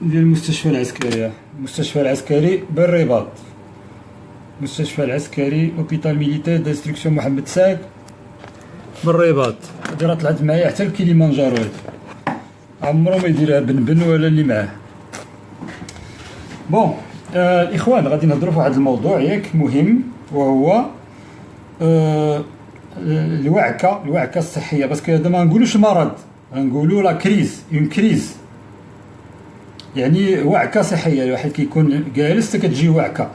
ديال المستشفى العسكري. المستشفى العسكري بالرباط، المستشفى العسكري اوبيتال ميليتير دانستركسيون محمد ساق بالرباط. هادي راه طلعت معايا حتى الكليمانجارو، هادي عمرو ما يديرها بنبن ولا اللي معاه. بون الاخوان، غادي نهضروا في واحد الموضوع ياك مهم، وهو الوعكه الصحيه. باسكو هذا ما نقولوش مرض، غنقولوا لا كريز، اون كريز، يعني وعكه صحيه. الواحد كيكون جالس كتجي وعكه.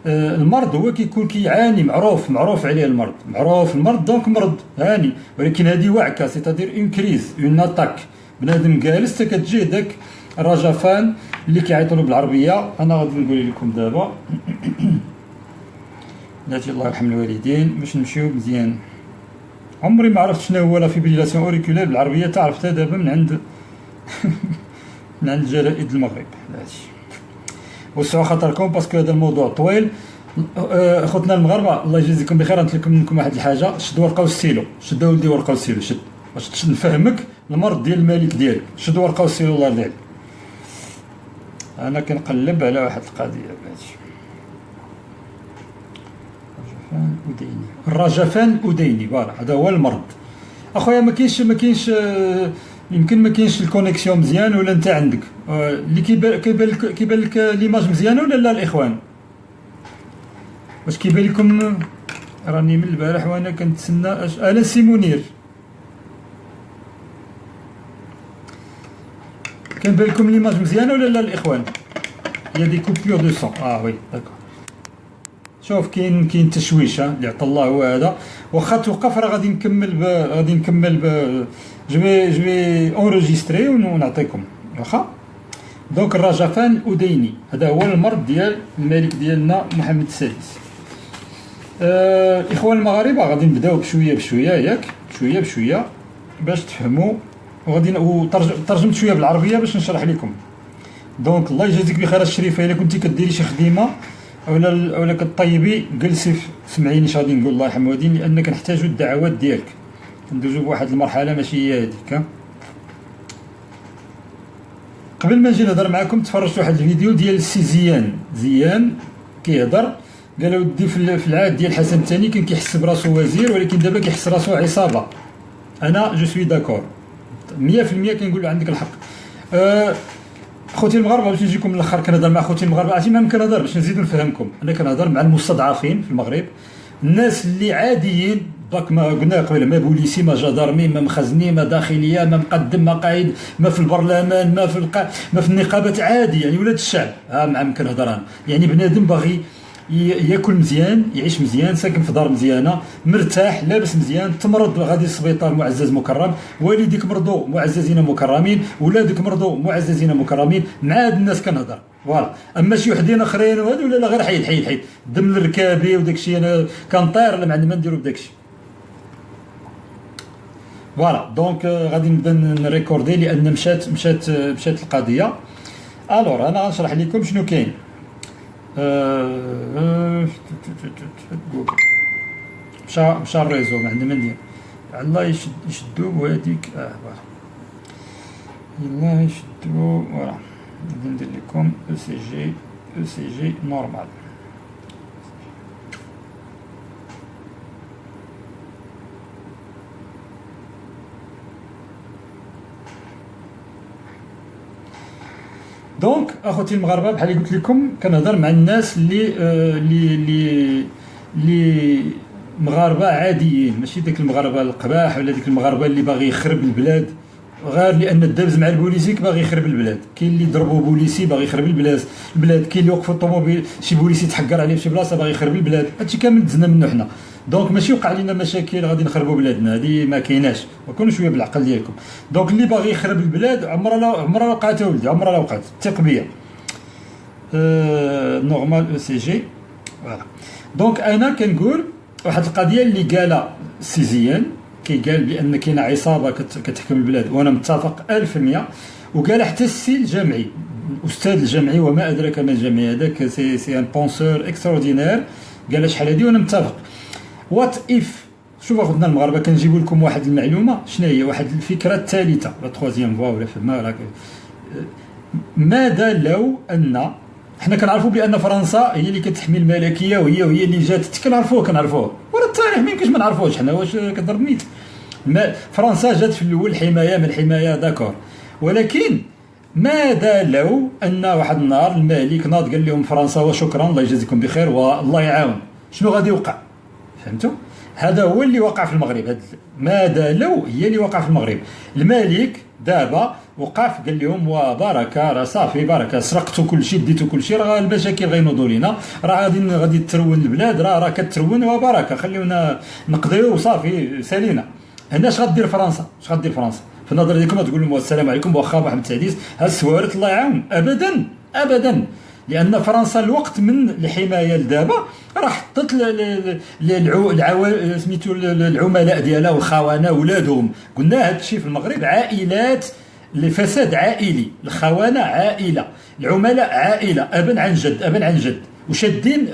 المرض هو كيكون كيعاني، معروف عليه المرض، معروف المرض دونك مرض هاني. ولكن هذه وعكه، سيتادير اون كريز، اون اتاك. بنادم جالس كتجيه داك الرجفان اللي كيعيطوا له بالعربيه. انا غادي نقول لكم دابا بلاتي الله يرحم الوالدين باش نمشيو مزيان. عمري ما عرفت شنو هو لا فيبريلاسيون اوريكولار بالعربيه، تعرفتها دابا من عند من عند جرائد المغرب. هادشي وسعوا خاطركم باسكو هذا الموضوع طويل. خوتنا المغاربه الله يجازيكم بخير، نطلب منكم واحد الحاجه، شد ورقه وستيلو، شد ولدي ورقه وستيلو، شد باش نفهمك المرض ديال الملك ديالك. شد ورقه وستيلو الله يرضي عليك. انا كنقلب على واحد القضيه بهادشي. الرجفان الأذيني، فوالا هذا هو المرض اخويا. ما كاينش يمكن ما كاينش الكونيكسيون مزيان، ولا انت عندك اللي كيبان لك ليماج مزيانه ولا لا الاخوان؟ واش كيبان لكم؟ راني من البارح وانا كنتسنى انا سي منير، كنبان لكم ليماج مزيانه ولا لا الاخوان؟ هي دي كوبيور دو سون. وي داكور. شوف كاين تشويش اللي عطا الله هو هذا. واخا توقف راه غادي نكمل جوي اونجستري ونعطيكم واخا. دونك الرجفان الأذيني هذا هو المرض ديال الملك ديالنا محمد السادس. الاخوان المغاربه غادي نبداو بشويه ياك، شويه بشويه باش تفهموا. وغادي ترجمت شويه بالعربيه باش نشرح لكم. دونك الله يجازيك بخير الشريفه، الا كنتي كديري شي خدمه ولا كطيبي جلسي سمعيني اش غادي نقول. الله يرحم والدين، لان كنحتاجوا الدعوات ديالك. كندوزو بواحد المرحله ماشي هي هذيك. قبل ما نجي نهضر معكم تفرجت واحد الفيديو ديال السي زيان كيهضر، قال ودي في العهد ديال الحسن الثاني كان كيحس براسو وزير، ولكن دابا كيحس راسو عصابه. انا جو سوي داكور 100% كنقول عندك الحق. خوتي المغاربه باش نجيكم من الاخر كنهضر مع خوتي المغاربه. عرفتي ما كنهضر باش نزيدو نفهمكم، انا كنهضر مع المستضعفين في المغرب، الناس اللي عاديين داك ما قلنا قبل، ما بوليسي ما جدارمي ما مخزني ما داخليه ما مقدم ما قايد ما في البرلمان ما في النقابات، عادي يعني ولاد الشعب. مع كنهضر انا يعني بنادم باغي ياكل مزيان، يعيش مزيان، ساكن في دار مزيانه، مرتاح، لابس مزيان، تمرض غادي للسبيطار معزز مكرم، والديك مرضوا معززين مكرمين، ولادك مرضوا معززين مكرمين. مع هاد الناس كنهضر فوالا. اما شي وحدين اخرين وهادو لا غير حيد دم الركابي وداكشي. انا كنطير لا ما عندنا ما نديرو بداكشي فوالا. دونك غادي نبدا نريكوردي لان مشات القضيه. الور انا غنشرح لكم شنو كاين. مشى الريزو ما عندنا ما ندير. الله يشدو بهاديك فوالا، يلاه يشدو فوالا. غادي ندير لكم او سي جي نورمال. دونك اخوتي المغاربه بحال قلت لكم كنهضر مع الناس اللي مغاربه عاديين، ماشي داك المغاربه القباح ولا ديك المغاربه اللي باغي يخرب البلاد غير لان الدابز مع البوليسيك باغي يخرب البلاد. كاين اللي ضربوا بوليسي باغي يخرب البلاد، كاين اللي وقفوا الطوموبيل شي بوليسي تحقر عليه في شي بلاصه باغي يخرب البلاد. هادشي كامل دزنا منه حنا. دونك ماشي وقع لنا مشاكل غادي نخربوا بلادنا، هذه ما كايناش. وكونوا شويه بالعقل ديالكم. دونك اللي باغي يخرب البلاد عمرها وقعت ولدي، عمرها وقعت، ثق بيا. نورمال او سي جي فوالا. دونك انا كنقول واحد القضيه اللي قالها سيزيان، كيقال بان كاينه عصابه كتحكم البلاد، وانا متفق 1000%. وقال حتى السي الجامعي، الاستاذ الجامعي وما ادراك ما الجامعي، هذاك سي ان بونسور اكستراوردينير، قال شحال هادي وانا متفق. وات اف شوف اخوتنا المغاربه كنجيبوا لكم واحد المعلومه، شنو هي واحد الفكره الثالثه لا تروازيام فوا ولا فما راك ماذا لو ان حنا كنعرفوا بان فرنسا هي اللي كتحمي الملكيه، وهي اللي جات، كنعرفوه ورا التاريخ ما يمكنش ما نعرفوش حنا، واش كضربني؟ ما فرنسا جات في الاول حمايه من الحمايه داكور، ولكن ماذا لو ان واحد النهار الملك ناض قال لهم فرنسا وشكرا الله يجازيكم بخير والله يعاون، شنو غادي يوقع؟ فهمتوا؟ هذا هو اللي وقع في المغرب. ماذا لو هي اللي وقع في المغرب. الملك دابا وقف قال لهم وبركه، راه صافي بركه، سرقتوا كل شيء، ديتوا كل شيء، راه المشاكل غينوضوا لينا، راه غادي تترون البلاد، راه كترون وبركه، خليونا نقضيو وصافي سالينا. هنا اش غدير فرنسا؟ في النظر ديالكم تقول لهم السلام عليكم واخا محمد السادس ها السوارت الله يعاون؟ ابدا ابدا، لان فرنسا الوقت من الحمايه لدابا راه حطت سميتو العملاء ديالها والخونه ولادهم. قلنا هذا الشيء في المغرب، عائلات لفساد عائلي، الخونه عائله، العملاء عائله، ابا عن جد وشادين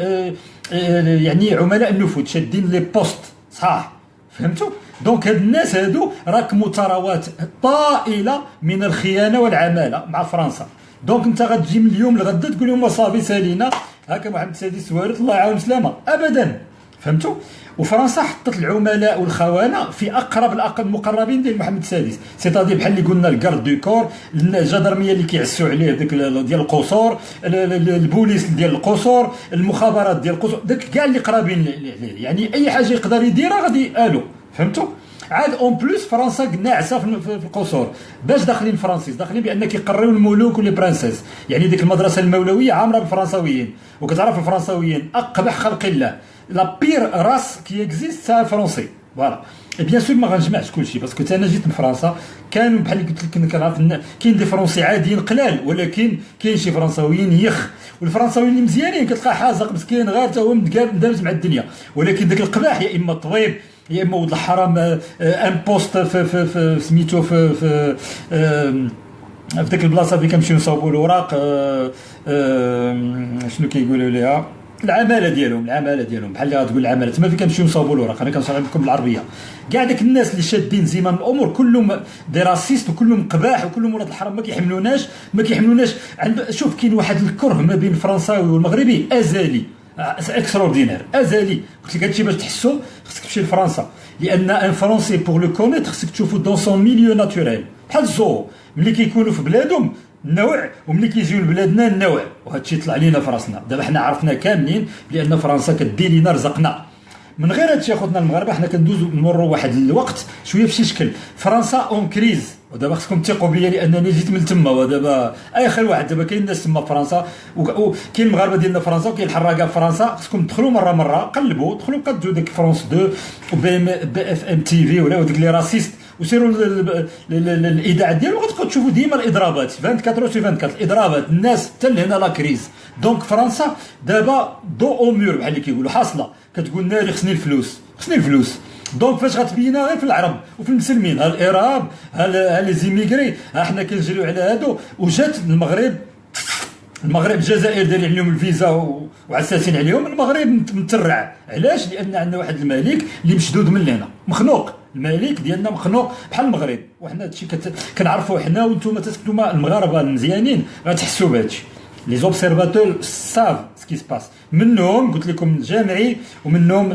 يعني عملاء النفوذ، شادين لي بوست صح. فهمتوا؟ دونك هاد الناس هادو راكموا ثروات طائله من الخيانه والعماله مع فرنسا. دونك انت غتجي من اليوم لغدا تقول لهم صافي سالينا هكا محمد السادس وارد الله يعاون سلامه، ابدا. فهمتوا؟ وفرنسا حطت العملاء والخونه في اقرب المقربين ديال محمد السادس، سيتادير بحال اللي قلنا الكارد دو كور، الجدرميه اللي كيعسوا عليه ديك ديال القصور، البوليس ديال القصور، المخابرات ديال القصور، داك كاع اللي قرابين ليه، يعني اي حاجه يقدر يديرها غادي الو. فهمتوا؟ عاد اون بليس فرنسا ناعسه في القصور. باش داخلين فرانسيس؟ داخلين بان كيقريو الملوك ولي برانسيس، يعني ديك المدرسه المولويه عامره بالفرنساويين، وكتعرف الفرنساويين اقبح خلق الله، لا بير راس كي اكزيست سا فرونسي. فوالا بيان سور ما غنجمعش كلشي باسكو انا جيت من فرنسا، كانوا بحال اللي قلت لك كنعرف كاين دي فرونسي عاديين قلال، ولكن كاين شي فرنساويين يخ، والفرنساويين اللي مزيانين كتلقى حازق مسكين غير تا هو مدابز مع الدنيا، ولكن داك القباح يا اما طبيب يا اما ولد الحرام ان بوست في سميتو في ديك البلاصه فين كنمشيو نصاوبوا الاوراق، شنو كيقولوا ليها، العماله ديالهم بحال اللي غتقول العماله تما فين كنمشيو نصاوبوا الاوراق. انا كنشرح لكم بالعربيه. كاع داك الناس اللي شادين زمام الامور كلهم دي راسيست، وكلهم قباح، وكلهم ولاد الحرام، ما كيحملوناش. شوف كاين واحد الكره ما بين الفرنساوي والمغربي ازلي، اكستراوردينير ازلي. قلت لك هادشي باش تحسوا خصك تمشي لفرنسا، لان ان فرونسي بور لو كونيتر خصك تشوفو دون سون ميليو ناتوريل، بحال الزو ملي كيكونوا في بلادهم النوع، وملي كيجيو لبلادنا النوع، وهذا الشيء طلع لينا في راسنا. دابا حنا عرفنا كاملين بان فرنسا كدير لينا رزقنا. من غير هذا الشيء اخوتنا المغاربه حنا كندوزو نمروا واحد الوقت شويه في شي شكل. فرنسا اون كريز، ودابا خصكم تثقوا بيا لانني جيت من تما، ودابا اخر واحد دابا كاين الناس تما في فرنسا، وكاين المغاربه ديالنا في فرنسا، وكاين الحراقه في فرنسا. خصكم تدخلوا مره قلبوا، دخلوا قدوا ديك فرونس 2 وبي اف ام تي في ولا ديك لي راسيست، وسيروا الاذاعه ديالو، غتبقاو تشوفوا ديما الاضرابات 24 سي 24 الاضرابات، الناس حتى لهنا لا كريز. دونك فرنسا دابا دو او مور بحال اللي كيقولوا حاصله، كتقول ناري خصني الفلوس. دونك فاش غتبينها غير في العرب وفي المسلمين، ها الارهاب، ها لي زيميغري، ها حنا كنجريو على هادو. وجات المغرب الجزائر دايرين عليهم الفيزا وعساسين عليهم، المغرب مترع. علاش؟ لان عندنا واحد الملك اللي مشدود من لهنا، مخنوق. الملك ديالنا مخنوق بحال المغرب، وحنا هادشي كنعرفوا حنا، وانتم المغاربه المزيانين غتحسوا بهادشي. لي زوبسيرفاتور ساف سكي سباس، منهم قلت لكم الجامعي، ومنهم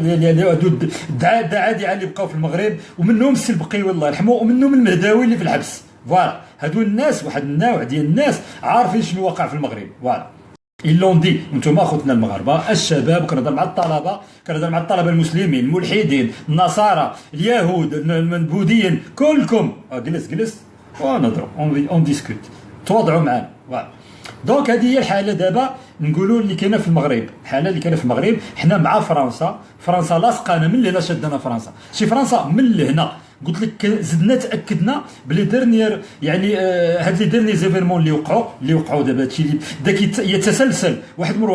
الدعادعه اللي بقاو في المغرب، ومنهم السي البقيوي الله يرحمه، ومنهم المهداوي اللي في الحبس. فوالا هادو الناس، واحد النوع ديال الناس عارفين شنو واقع في المغرب. فوالا إلون دي انتم اخوتنا المغاربه الشباب، كنهضر مع الطلبه المسلمين، الملحدين، النصارى، اليهود، البوذيين، كلكم جلس ونهضروا اون ديسكوت، تواضعوا معنا. فوالا دونك هذه هي الحاله دابا نقولوا اللي كاينه في المغرب. الحاله اللي كاينه في المغرب حنا مع فرنسا لاصقانا من لهنا، شدنا فرنسا شي فرنسا من لهنا. قلت لك زدنا تاكدنا بلي ديرنيير، يعني هاد لي ديرني زيفيرمون اللي وقعوا دابا، هادشي اللي داك يتسلسل واحد مور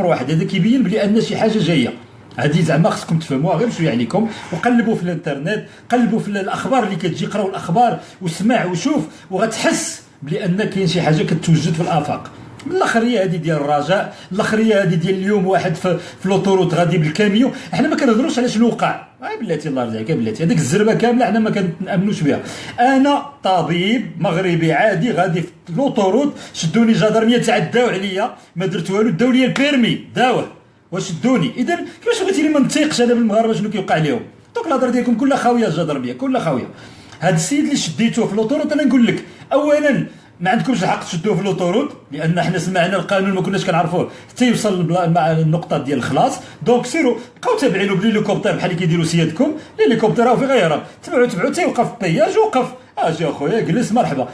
واحد، هذا كيبين بلي ان شي حاجه جايه. هذه زعما خصكم تفهموها غير شويه عليكم، وقلبوا في الانترنت، قلبوا في الاخبار اللي كتجي، قراو الاخبار وسمع وشوف، وغتحس بلي ان كاين شي حاجه كتوجد في الافاق. الاخريه هذه ديال الرجاء، الاخريه هذه ديال اليوم واحد في لوطوروت غادي بالكاميو. احنا ما كنهضروش على شنو وقع، بلاتي الله يرضي عليك بلاتي، هذيك الزربه كامله حنا ما كنامنوش بها. انا طبيب مغربي عادي غادي في لوطوروت شدوني جدرميه تعداو عليا ما درت والو، داو لي البيرمي داوه وشدوني. اذا كيفاش بغيتي لي ما نتيقش انا بالمغاربه شنو كيوقع لهم؟ دوك الهضره ديالكم كلها خاويه الجدرميه كلها خاويه. هذا السيد اللي شديتوه في لوطوروت انا نقول لك اولا ما عندكمش الحق تشدوه في لوطوروت، لان حنا سمعنا القانون ما كناش كنعرفوه حتى يوصل مع النقطه ديال الخلاص. دونك سيروا بقاو تابعينه بالهليكوبتر بحال اللي كيديروا سيادكم. الهليكوبتر راه في غيره، تبعوا حتى يوقف في البياج، وقف اجي اخويا جلس مرحبا.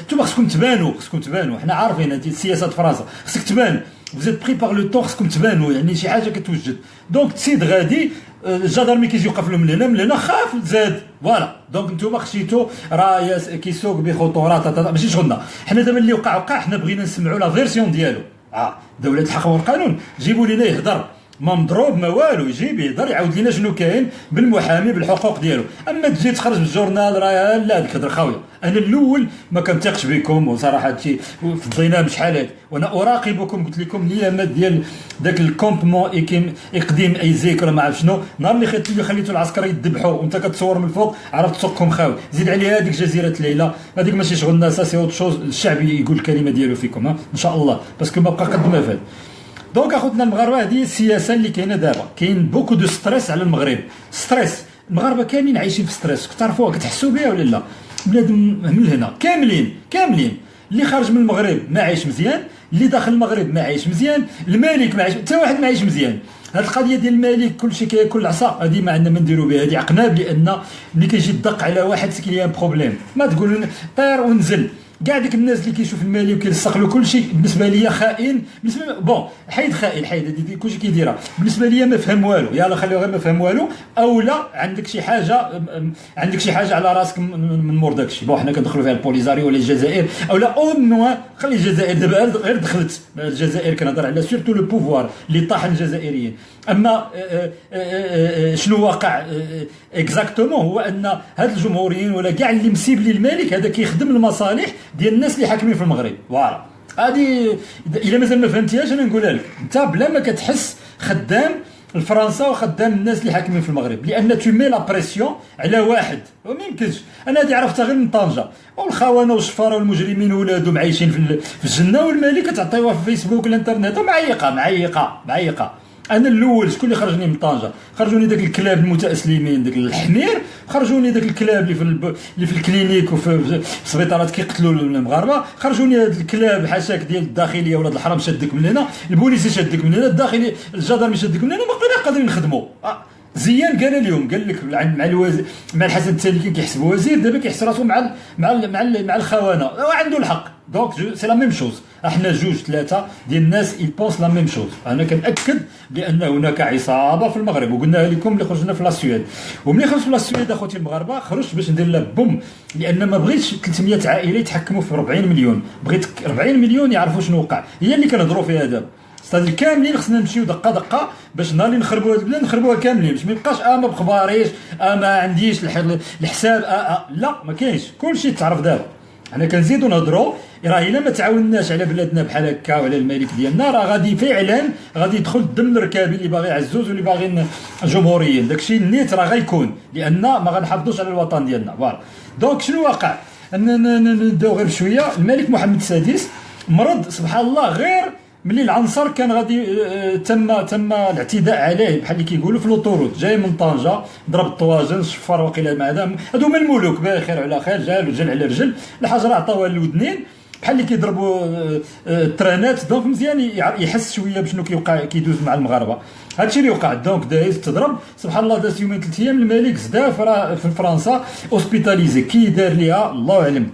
نتوما خصكم تبانوا حنا عارفين هذه سياسه فرنسا، خصك تبان فوزيت بري باغ لو طون، خصكم تبانوا يعني شي حاجه كتوجد. دونك تسيد غادي الجدرمي كيجي يوقف لهم من هنا خاف زاد فوالا. دونك نتوما خشيتو راه كيسوق بخطورات ماشي شغلنا حنا. دابا اللي وقع حنا بغينا نسمعوا لا فيرسيون ديالو. دوله الحق والقانون جيبوا لينا يهضر، ما مضروب ما والو، يجيب يهضر يعاود لنا شنو كاين بالمحامي بالحقوق ديالو. اما تجي تخرج بالجورنال راه لا هذيك هضره خاويه. انا الاول ما كنثقش بكم وصراحه هادشي فضيناه بشحال هادي، وانا اراقبكم قلت لكم الايامات ديال داك الكومبمون اقديم اي زيك ولا ما عرف شنو. نهار اللي خليتو العسكر يذبحوا وانت كتصور من الفوق عرفت سوقكم خاوي. زيد عليها هذيك جزيره ليلى هذيك ماشي شغلنا، سي اوت شوز. الشعب يقول الكلمه ديالو فيكم ان شاء الله، باسكو ما بقى قد ما فات. دونك اخوتنا المغاربه هذه السياسه اللي كاينه دابا، كاين بوكو دو ستريس على المغرب. ستريس المغاربه كاملين عايشين في ستريس، كتعرفوها كتحسوا بها ولا لا؟ بنادم من هنا كاملين اللي خارج من المغرب ما عايش مزيان، اللي داخل المغرب ما عايش مزيان، الملك ما عايش، حتى واحد ما عايش مزيان. هاد القضيه ديال الملك كلشي كياكل العصا هذه ما عندنا ما نديروا بها، هذه عقناب. لان ملي كيجي يدق على واحد سكي ان بروبليم ما تقول طير ونزل. كاع ديك الناس اللي كيشوف المالي وكيلصق له كلشي بالنسبه ليا خائن. بالنسبه بون حيد خائن حيد كلشي كيديرها بالنسبه ليا ما فهم والو. يلا خليو غير ما فهم والو، او لا عندك شي حاجه على راسك من مور داكشي. بون حنا كندخلوا فيها البوليزاريو ولا الجزائر او لا او نو. خلي الجزائر دابا غير دخلت الجزائر، كنهضر على سيرتو لو بوفوار اللي طاح الجزائريين. اما شنو واقع اكزاكتومون هو ان هاد الجمهوريين ولا كاع اللي مسيب لي الملك هذا كيخدم المصالح ديال الناس اللي حاكمين في المغرب. فوالا هذه الا مازال ما فهمتيهاش انا نقولها لك. انت بلا ما كتحس خدام الفرنسا وخدام الناس اللي حاكمين في المغرب، لان تو مي لا بريسيون على واحد وما يمكنش. انا هذه عرفتها غير من طنجه، والخونه والشفاره والمجرمين ولادهم عايشين في الجنه، والملك كتعطيوها في فيسبوك والانترنت معيقه. انا الاول شكون اللي خرجني من طنجه؟ خرجوني داك الكلاب المتاسلمين، داك الحمير، خرجوني داك الكلاب اللي في الكلينيك وفي السبيطارات كيقتلوا المغاربه، خرجوني هاد الكلاب حاشاك ديال الداخليه ولاد الحرام شدك من هنا، البوليسي شدك من هنا، الداخلي الجدرمي شدك من هنا، ما بقينا قادرين نخدموا. زيان قال اليوم قال لك مع الوزير مع الحسن التالي كيحسب وزير، دابا كيحس راسو مع الخونه، عنده الحق. دونك سي لا ميم شوز. احنا جوج ثلاثه ديال الناس يبونس لا ميم شوز. انا كنأكد بان هناك عصابه في المغرب، وقلناها لكم اللي خرجنا في لاسويد. وملي خرجت في لاسويد اخوتي المغاربه خرجت باش ندير لها بوم، لان ما بغيتش 300 عائله يتحكموا في 40 مليون. بغيت 40 مليون يعرفوا شنو وقع. هي اللي كنهضروا فيها دابا. ستادير كاملين خصنا نمشيو دقه باش نهار اللي نخربوا هاد البلاد نخربوها كاملين، باش ما يبقاش ما بخباريش ما عنديش الحساب لا ما كاينش. كلشي تعرف دابا. حنا كنزيدوا نهضروا راه الا ما تعاونناش على بلادنا بحال هكا وعلى الملك ديالنا راه غادي فعلا غادي يدخل الدم الركابي اللي باغي عزوز واللي باغيين جمهوريين. داكشي النيت راه غيكون، لان ما غنحافظوش على الوطن ديالنا. فوالا دونك شنو واقع؟ نداو غير شويه. الملك محمد السادس مرض سبحان الله غير ملي العنصر كان غادي تم الاعتداء عليه بحال اللي كيقولوا في لوطوروت، جاي من طنجه ضرب الطواجن شفر وقيله مع هذا. هادو هما الملوك بخير على خير، جا رجل على رجل، الحجره عطاوها الودنين بحال اللي كيضربوا الترانات. دونك مزيان يحس شويه بشنو كيدوز مع المغاربه. هادشي اللي وقع. دونك دايز تضرب سبحان الله. داز يومين 3 ايام الملك زدا في فرنسا اوسبيتاليزي. كي دار ليها الله اعلم.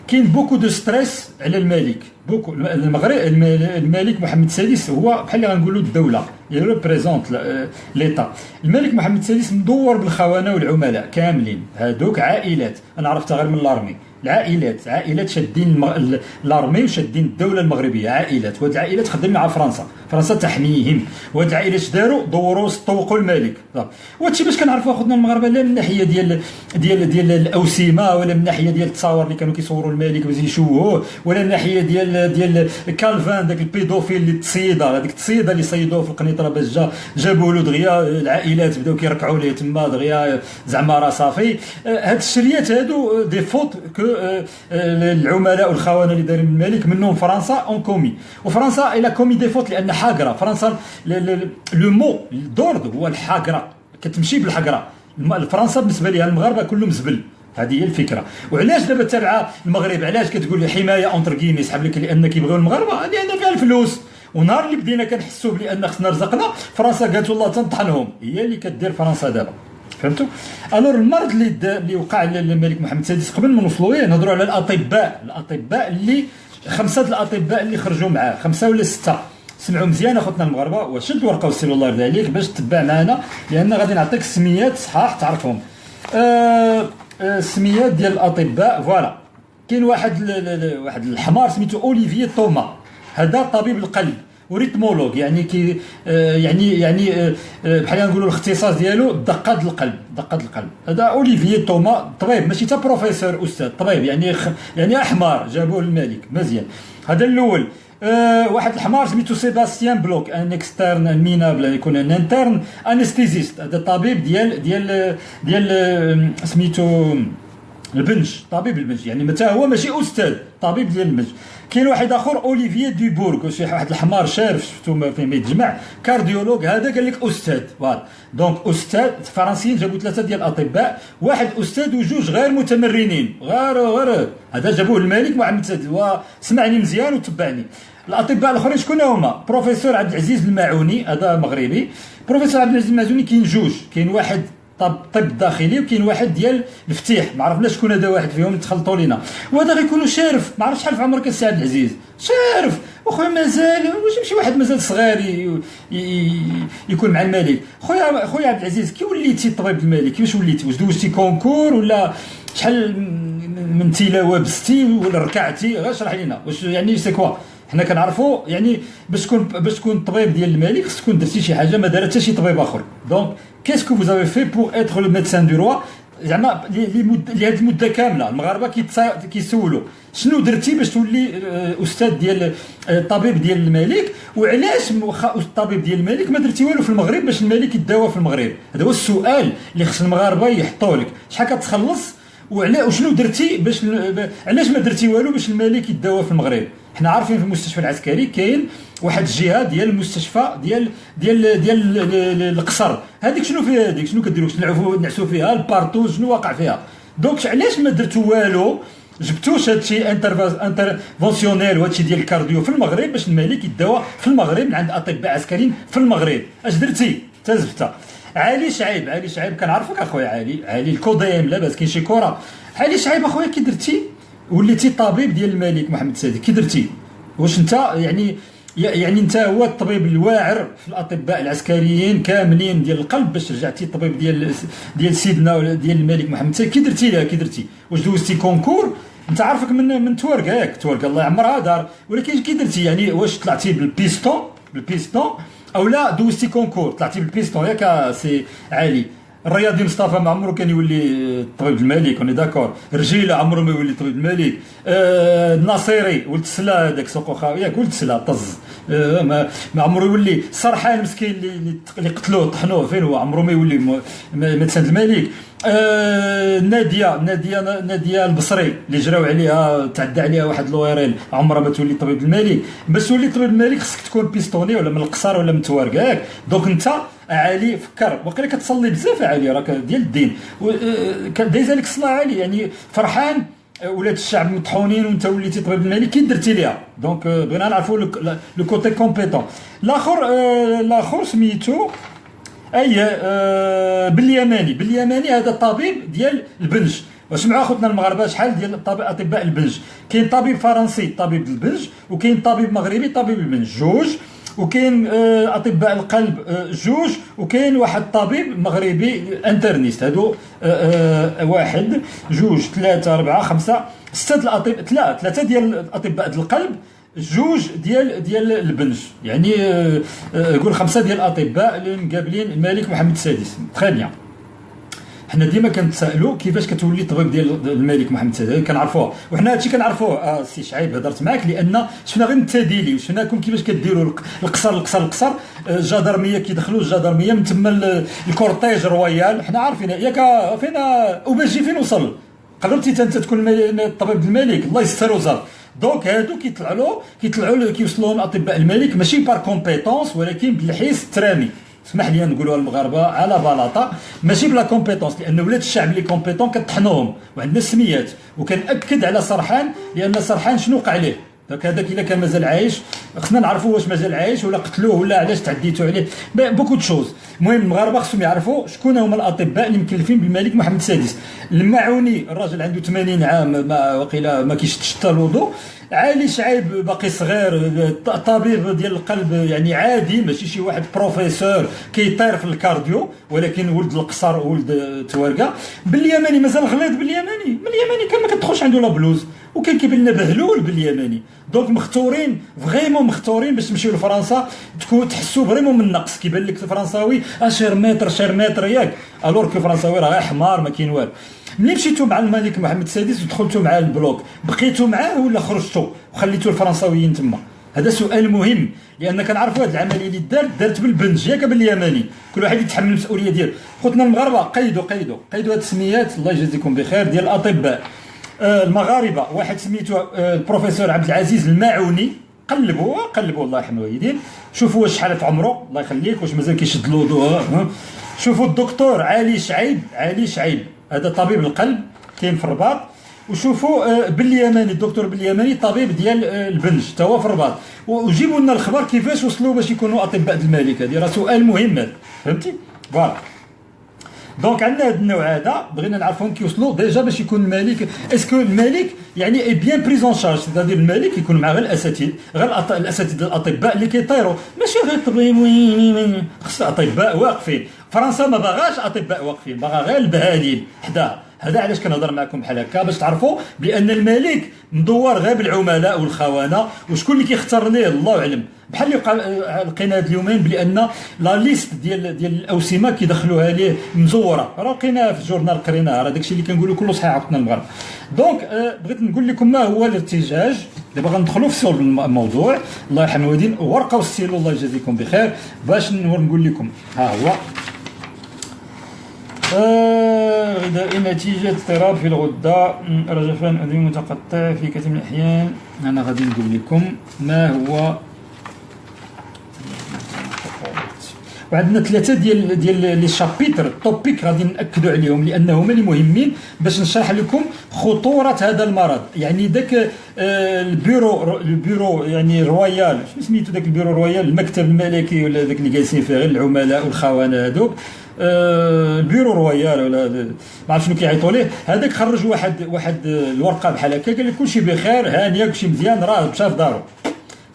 كاين بوكو دو ستريس على الملك. بوكو المغرب الملك محمد السادس هو بحال اللي غنقولوا الدوله، يريبريزونت ليطا. الملك محمد السادس مدور بالخونه والعملاء كاملين، هادوك عائلات. انا عرفتها غير من لارمي. عائلات شادين لارمي وشادين الدوله المغربيه، عائلات، وهاد العائلات خدامين مع فرنسا تحميهم. وهاد العائلات داروا طوقوا الملك. وهادشي باش كنعرفوا اخوتنا المغاربه، لا من الناحيه ديال الاوسمه، ولا من الناحيه ديال التصاور اللي كانوا كيصوروا الملك باش يشوهوه، ولا من الناحيه ديال كالفان داك البيدوفيل اللي تصيد، هذيك التصيده اللي صيدوه في القنيطره باش جابوا له دغيا العائلات بداو كيركعوا ليه تما دغيا زعما راه صافي. هاد الشريات هادو دي فوت كو العملاء والخونه اللي دايرين الملك منهم فرنسا اون كومي. وفرنسا الى كومي دي فوت لان حاقره. فرنسا لو مو دورد هو الحاقره، كتمشي بالحقره. فرنسا بالنسبه لها المغاربه كلهم زبل. هذه هي الفكره. وعلاش دابا تابعه المغرب؟ علاش كتقول لي حمايه اونتر كيمي سحب لك؟ لان كيبغيو المغاربه، لان فيها الفلوس. ونهار اللي بدينا كنحسوا بان خصنا رزقنا، فرنسا قالت والله تنطحنهم. هي اللي كدير فرنسا دابا، فهمتوا؟ الور المرض اللي وقع للملك محمد السادس قبل ما نوصلوا ليه نهضروا على الاطباء اللي 5 الاطباء اللي خرجوا معاه، 5 ولا 6. سمعوا مزيان اخوتنا المغاربه، وشد ورقه وسير الله يرضي عليك باش تتبع معنا، لان غادي نعطيك السميات صحاح تعرفهم. السميات ديال الاطباء فوالا. كاين واحد الحمار سميتو اوليفييه توما، هذا طبيب القلب وريتمولوج، يعني كي يعني بحال نقولوا الاختصاص ديالو دقات القلب. هذا اوليفييه توما طبيب، ماشي تا بروفيسور استاذ، طبيب يعني احمر جابوه للملك مزيان. هذا الاول. واحد الحمار سميتو سيباستيان بلوك، ان اكسترن مينابل، يكون ان انترن انستيزيست. هذا طبيب ديال سميتو البنج، طبيب البنج، يعني متى هو ماشي استاذ، طبيب ديال البنج. كاين واحد اخر اوليفييه دوبورغ، شي واحد الحمار شارف شفتو فين ما يتجمع، كارديولوج. هذا قال لك استاذ. فوالا دونك استاذ. الفرنسيين جابوا 3 ديال الاطباء، واحد استاذ وجوج غير متمرنين، غير هذا جابوه الملك محمد السادس. وسمعني مزيان وتبعني. الاطباء الاخرين شكون هما؟ بروفيسور عبد العزيز الماعوني، هذا مغربي. بروفيسور عبد العزيز الماعوني كاين جوج، كاين واحد طب داخلي وكاين واحد ديال الفتيح، ما عرفناش شكون هذا واحد فيهم، تخلطوا لينا. وهذا غيكونوا شارف، ما عرفتش شحال في عمرك السي عبد العزيز، شارف وخويا مازال ماشي واحد مازال صغير يكون مع الملك. خويا عبد العزيز، كي وليتي طبيب الملك كيفاش وليتي؟ واش دوزتي كونكور ولا شحال من تلاوه بستي ولا ركعتي؟ غير اشرح لينا واش يعني سي كوا. حنا كنعرفوا يعني باش تكون طبيب ديال الملك خصك تكون درتي شي حاجه ما دارت حتى شي طبيب اخر. دونك كيسكو فوز افي في بور اتر لو ميدسان دو روا؟ زعما لهاد المده كامله المغاربه كيسولوا شنو درتي باش تولي استاذ ديال طبيب ديال الملك، وعلاش واخا الطبيب ديال الملك ما درتي والو في المغرب باش الملك يداوى في المغرب؟ هذا هو السؤال اللي خص المغاربه يحطوه لك. شحال كتخلص وشنو درتي باش علاش ما درتي والو باش الملك يداوى في المغرب؟ حنا عارفين في المستشفى العسكري كاين واحد الجهه ديال المستشفى ديال القصر، هذيك شنو فيها؟ هذيك شنو كديروا؟ نعسوا فيها البارتو، شنو واقع فيها؟ دونك علاش ما درتوا والو؟ جبتوش هادشي انترفونسيونيل وهادشي ديال الكارديو في المغرب باش الملك يداوى في المغرب من عند اطباء عسكريين في المغرب؟ اش درتي؟ تزبطه. علي شعيب كنعرفك اخويا علي الكوديم لاباس، كاين شي كره. علي شعيب اخويا كي درتي وليتي طبيب ديال الملك محمد السادس؟ كي درتي؟ واش انت يعني انت هو الطبيب الواعر في الاطباء العسكريين كاملين ديال القلب باش رجعتي الطبيب ديال سيدنا ولا ديال الملك محمد السادس؟ كي درتي واش دوزتي كونكور؟ انت عارفك من تورق، ياك تورق الله يعمرها دار، ولكن كي درتي يعني واش طلعتي بالبيستون او لا دوزتي كونكور؟ طلعتي بالبيستون ياك سي علي؟ الرياضي مصطفى ما عمره كان يولي طبيب الملك، اوني داكور. رجيله عمره ما يولي طبيب الملك. الناصيري ولد السلا هذاك سوقو ياك ولد السلا طز، ما عمره يولي. سرحان المسكين اللي قتلوه طحنوه، فين هو؟ عمره ما يولي ميدسان الملك. ناديه البصري اللي جراو عليها تعدى عليها واحد لويرين، عمرها ما تولي طبيب الملك. باش تولي طبيب الملك خصك تكون بيستوني ولا من القصر ولا من توارق، ياك؟ دونك انت علي فكر، وقيلا كتصلي بزاف علي، راك ديال الدين دايز عليك الصلاه علي، يعني فرحان ولاد الشعب مطحونين وانت وليتي طبيب الملك. كي درتي ليها؟ دونك بغينا نعرفوا لو كوتي كومبيتون. الاخر سميتو باليماني هذا طبيب ديال البنج. وسمعوا اخوتنا المغاربه شحال ديال اطباء البنج. كاين طبيب فرنسي طبيب البنج، وكاين طبيب مغربي طبيب البنج، جوج. وكاين اطباء القلب جوج، وكاين واحد طبيب مغربي انترنيست. هادو واحد جوج ثلاثه اربعه خمسه سته الاطباء، ثلاثه ديال اطباء القلب، جوج ديال البنج، يعني قول خمسه ديال الاطباء اللي مقابلين الملك محمد السادس. تري بيان. حنا ديما كنتسائلوا كيفاش كتولي طبيب ديال الملك محمد السادس، كنعرفوه وحنا هادشي كنعرفوه. سي شعيب هضرت معاك لان شفنا غير التديلي وشفناكم كيفاش كديروا القصر الجدرميه كيدخلوا الجدرميه من تما الكورتيج رويال، حنا عارفين ياك فين وباجي فين وصل. قربتي انت تكون الطبيب الملك الله يستر وزار. دونك هادو كيطلعوا له كيوصلوا اطباء الملك ماشي بار كومبيتونس ولكن بالحس الترامي، اسمح لي نقولوها المغاربه على بلاطه، ماشي بلا كومبيتونس، لان ولاد الشعب اللي كومبيتون كطحنوهم وعندنا السميات. وكنأكد على سرحان لان سرحان شنو وقع ليه داك هذاك الا كان مازال عايش خصنا نعرفوا واش مازال عايش ولا قتلوه ولا علاش تعديتوا عليه بوكو تشوز. المهم المغاربه خصهم يعرفوا شكون هما الاطباء اللي مكلفين بالملك محمد السادس. المعوني الراجل عنده 80 عام ما وقيلا ما كيشدش حتى الوضوء. علي شعيب باقي صغير، طبيب ديال القلب يعني عادي، ماشي شي واحد بروفيسور كيطير في الكارديو، ولكن ولد القصر ولد توارقه. باليماني مازال غليظ، باليماني كان ما كتدخلش عنده لا بلوز، وكان كيبان لنا بهلول باليماني. دونك مختورين فريمون مختورين باش تمشيو لفرنسا تكون تحسوا فريمون من النقص. كيبان لك الفرنساوي شير متر ياك، الور كو الفرنساوي راه غير حمار ما كاين والو. ملي مشيتوا مع الملك محمد السادس ودخلتوا معاه البلوك، بقيتوا معاه ولا خرجتوا وخليتوا الفرنساويين تما؟ هذا سؤال مهم، لان كنعرفوا هذه العمليه اللي دارت بالبنج ياك باليماني، كل واحد يتحمل المسؤوليه ديالو. خوتنا المغاربه قيدوا هاد السميات الله يجازيكم بخير ديال الاطباء المغاربه. واحد سميتو البروفيسور عبد العزيز المعوني، قلبوا الله يرحم الوالدين، شوفوا واش شحال في عمره الله يخليك، واش مازال كيشد الوضوء. شوفوا الدكتور علي شعيب هذا طبيب القلب كاين في الرباط. وشوفوا باليماني الدكتور باليماني طبيب ديال البنج تا هو في الرباط. وجيبوا لنا الخبر كيفاش وصلوا باش يكونوا اطباء الملك. هذه راه سؤال مهم هذا، فهمتي؟ فوالا. دونك عندنا هذا النوع هذا بغينا نعرفهم كيوصلوا ديجا باش يكون الملك. اسكو الملك يعني اي بيان بريزون شارج، سيتادير الملك يكون مع غير الاساتذه الاطباء اللي كيطيروا، ماشي غير طبيب. خص اطباء واقفين. فرنسا ما باغاش اطباء واقفين، باغا غير البهالين حداه. هذا علاش كنهضر معكم بحال هكا باش تعرفوا بان الملك مدور غير بالعملاء والخونه، وشكون اللي كيختار ليه الله اعلم. بحال اللي لقينا هاد اليومين بان لا ليست ديال الاوسمه كيدخلوها ليه مزوره، راه لقيناها في الجورنال قريناها، راه داكشي اللي كنقولوا كله صحيح عقدنا المغرب. دونك بغيت نقول لكم ما هو الارتجاج. دابا غندخلوا في صلب الموضوع الله يرحم الوالدين، ورقه والستيلو الله يجازيكم بخير باش نقول لكم. ها هو غذائي نتيجة اضطراب في الغدة، رجفان أذني متقطع في كثير من الأحيان. أنا غادي نقول لكم ما هو. وعندنا ثلاثة ديال لي شابيتر توبيك غادي نأكدوا عليهم لأنهما اللي مهمين باش نشرح لكم خطورة هذا المرض. يعني داك البيرو يعني رويال، شنو سميتو داك البيرو رويال، المكتب الملكي ولا داك اللي جالسين فيه غير العملاء والخونه هذوك، البيرو رويال ولا ما عرف شنو كيعيطوا ليه، هذاك خرج واحد الورقه بحال هكا قال لك كلشي بخير هانيه كلشي مزيان راه مشى في دارو.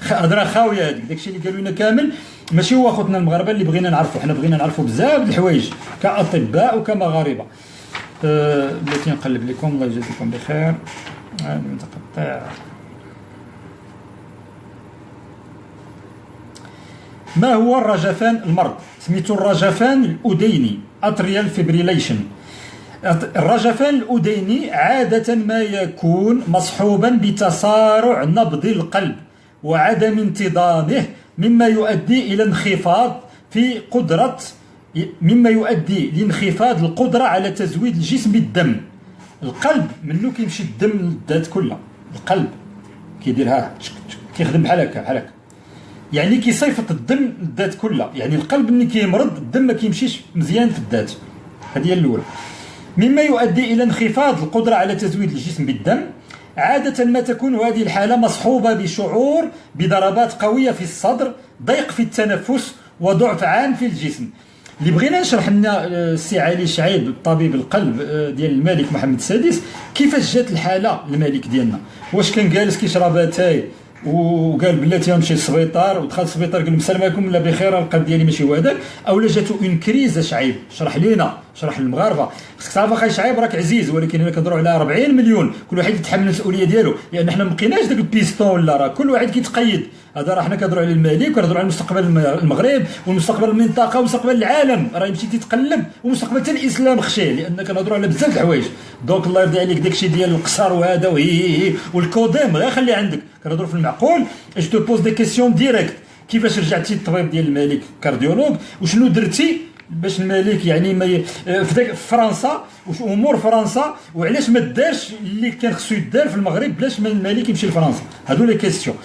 هضره خاويه هذيك، داكشي اللي قالوا لنا كامل ماشي هو خوتنا المغاربه اللي بغينا نعرفوا. حنا بغينا نعرفوا بزاف د الحوايج كاطباء وكمغاربه. بلاتي نقلب لكم الله يجازيكم بخير. هذا متقطع. ما هو الرجفان المرض؟ سميتو الرجفان الأذيني اتريال فيبريليشن. الرجفان الأذيني عادة ما يكون مصحوبا بتسارع نبض القلب وعدم انتظامه، مما يؤدي لانخفاض القدرة على تزويد الجسم بالدم. القلب منو كيمشي الدم للذات كلها، القلب كيديرها كيخدم بحال هكا يعني كيصيفط الدم للذات كلها. يعني القلب ملي كيمرض الدم ما كيمشيش مزيان في الذات. هذه هي الاولى. مما يؤدي الى انخفاض القدره على تزويد الجسم بالدم. عاده ما تكون هذه الحاله مصحوبه بشعور بضربات قويه في الصدر، ضيق في التنفس، وضعف عام في الجسم. اللي بغينا نشرح لنا السي علي شعيب طبيب القلب ديال الملك محمد السادس كيفاش جات الحاله الملك ديالنا. واش كان جالس كيشرب اتاي وقال بلاتي غنمشي للسبيطار، ودخل للسبيطار قال لهم السلام عليكم لا بخير القلب ديالي ماشي هو هذاك، اولا جاتو اون كريز. شعيب شرح لينا، شرح للمغاربه، خصك تعرف اخي شعيب راك عزيز، ولكن هنا كنهضروا على 40 مليون، كل واحد يتحمل المسؤوليه ديالو، لان حنا ما بقيناش داك البيستون ولا راه كل واحد كيتقيد. هذا راه حنا كنهضروا على الملك وكنهضروا على مستقبل المغرب ومستقبل المنطقه ومستقبل العالم، راه يمشي تيتقلب، ومستقبل حتى الاسلام خشيه، لان كنهضروا على بزاف د الحوايج. دونك الله يرضي عليك داكشي ديال القصر وهذا وهي والكوديم غير خلي عندك، كنهضروا في المعقول. جو تو بوز دي كيسيون ديريكت. كيفاش رجعتي للطبيب ديال الملك كارديولوج؟ وشنو درتي باش الملك يعني ما في فرنسا، واش امور فرنسا، وعلاش ما دارش اللي كان خصو يدار في المغرب باش الملك يمشي لفرنسا؟ هادو لي كيسيون.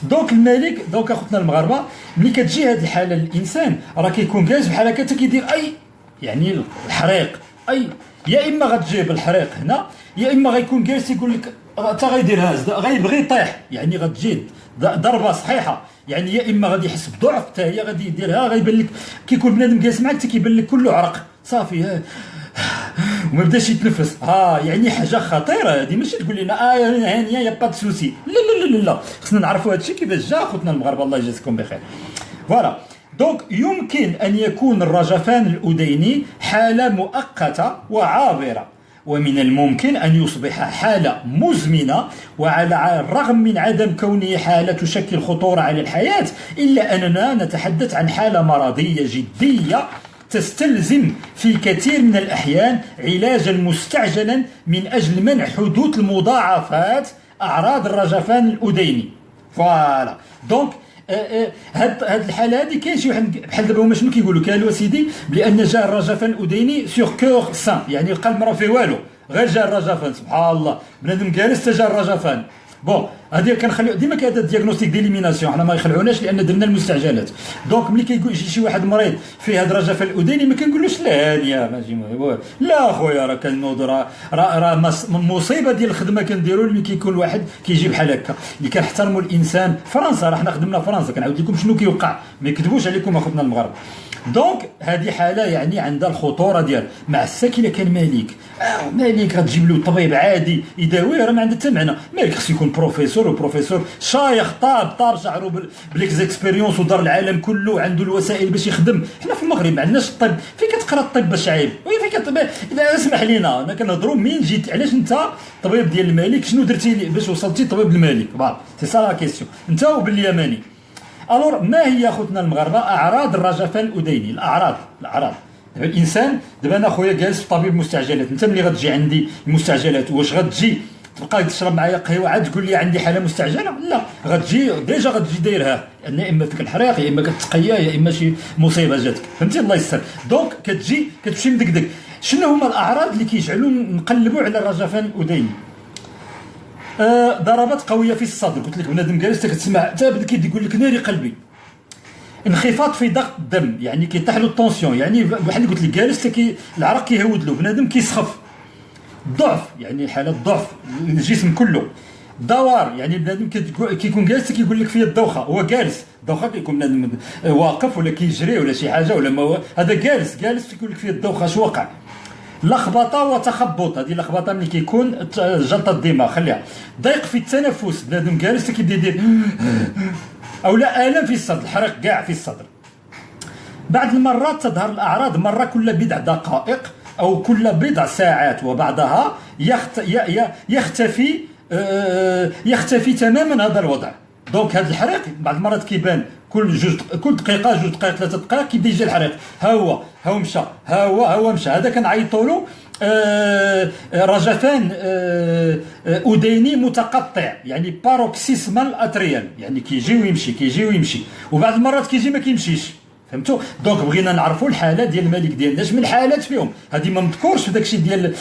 دونك الملك، دونك اخوتنا المغاربه، ملي كتجي هذه الحاله للانسان راه كيكون جالس بحال هكا حتى كيدير اي يعني الحريق، اي يا اما غتجيب الحريق هنا، يا اما غيكون جالس يقول لك حتى غيدير هاز غيبغي يطيح، يعني غتجي ضربه صحيحه، يعني يا اما غادي يحس بضعف حتى هي غادي يديرها، غيبان لك كيكون بنادم جالس معك حتى كيبان لك كله عرق صافي وما بداش يتنفس. يعني حاجه خطيره هذه، ماشي تقول لنا هانيه يا با سوسي، لا لا لا لا، خصنا نعرفوا هذا الشيء كيفاش جا اخوتنا المغاربه، الله يجازيكم بخير. فوالا دونك يمكن ان يكون الرجفان الأذيني حاله مؤقته وعابره، ومن الممكن أن يصبح حالة مزمنة، وعلى الرغم من عدم كونه حالة تشكل خطورة على الحياة، إلا أننا نتحدث عن حالة مرضية جدية تستلزم في كثير من الأحيان علاجا مستعجلا من أجل منع حدوث المضاعفات أعراض الرجفان الأذيني. فوالا دونك هاد الحاله هذه كاين شي واحد بحال دابا هما شنو كيقولوا؟ قالوا سيدي بان جاء الرجفان الأذيني سور كور سان، يعني القلب ما فيه والو، غير جاء الرجفان. سبحان الله، بنادم جالس حتى جاء الرجفان. بون هذه كنخليو ديما كهذا الدياغنوستيك ديليميناسيون، حنا ما يخلعوناش لان درنا المستعجلات. دونك ملي كيقول شي واحد مريض فيه هذا الرجفان الأذيني ما كنقولوش لا هانيه ماشي لا خويا، راه كنوض راه مصيبه ديال الخدمه كنديروا ملي كيكون واحد كيجي بحال هكا. اللي كنحترموا الانسان فرنسا، راه حنا خدمنا فرنسا، كنعاود لكم شنو كيوقع، ما يكذبوش عليكم اخوتنا المغاربه. دونك هذه حاله يعني عندها الخطوره ديال مع الساكنه. كان مالك مالك غتجيب له طبيب عادي يداويه، راه ما عنده حتى معنى. مالك خصو يكون بروفيسور، وبروفيسور شايخ طار شعرو بالاكسبيريونس ودار العالم كله، عنده الوسائل باش يخدم. حنا في المغرب ما عندناش الطب، فين كتقرا الطب شعيب؟ وين فين كتطبيب؟ اسمح لينا انا كنهضروا منين جيت، علاش انت طبيب ديال الملك، شنو درتي باش وصلتي طبيب الملك؟ سي سا لا كيسيون، انت وباليماني. الور ما هي اخوتنا المغاربه اعراض الرجفان الأذيني؟ الاعراض دابا الانسان، دابا انا خويا جالس في طبيب مستعجلات، انت ملي غتجي عندي المستعجلات واش غتجي تبقى تشرب معايا قهوه عاد تقول لي عندي حاله مستعجله؟ لا، غتجي ديجا غتجي دايرها، لان اما فيك الحريق، يا اما كتقيا، يا اما شي مصيبه جاتك، فهمتي؟ الله يستر. دونك كتجي كتمشي مدقدق. شنو هما الاعراض اللي كيجعلوا نقلبوا على الرجفان الأذيني؟ ضربات قويه في الصدر، قلت لك بنادم جالس كتسمع حتى بدا كيقول لك ناري قلبي. انخفاض في ضغط الدم، يعني كيطيح له الطونسيون، يعني بحال اللي قلت لك جالس العرق كيهود له، بنادم كيسخف. ضعف، يعني حاله ضعف الجسم كله. دوار، يعني بنادم كيكون جالس كيقول لك فيا الدوخه، هو جالس دوخه، كيكون بنادم واقف ولا كيجري ولا شي حاجه ولا ما هذا جالس كيقول لك فيا الدوخه اش وقع. لخبطه وتخبط، هذه لخبطه ملي كيكون جلطه الدماغ خليها. ضيق في التنفس، بنادم جالس كيبدا يدير او لا الم في الصدر، الحرق كاع في الصدر. بعض المرات تظهر الاعراض مره كل بضع دقائق او كل بضع ساعات، وبعضها يختفي تماما هذا الوضع. دونك هذا الحريق بعض المرات كيبان كل دقيقه، 2 دقائق، 3 دقائق كيبدا يجي الحريق، ها هو مشى، ها هو مشى. هذا كنعيطوا له رجفان أذيني متقطع، يعني باروكسيسمال اتريال، يعني كيجي ويمشي كيجي ويمشي، وبعض المرات كيجي ما كيمشيش. فهمتوا؟ دونك بغينا نعرفوا الحاله ديال الملك ديالنا، اش من حالات فيهم، هذه ما مذكورش في داكشي ديال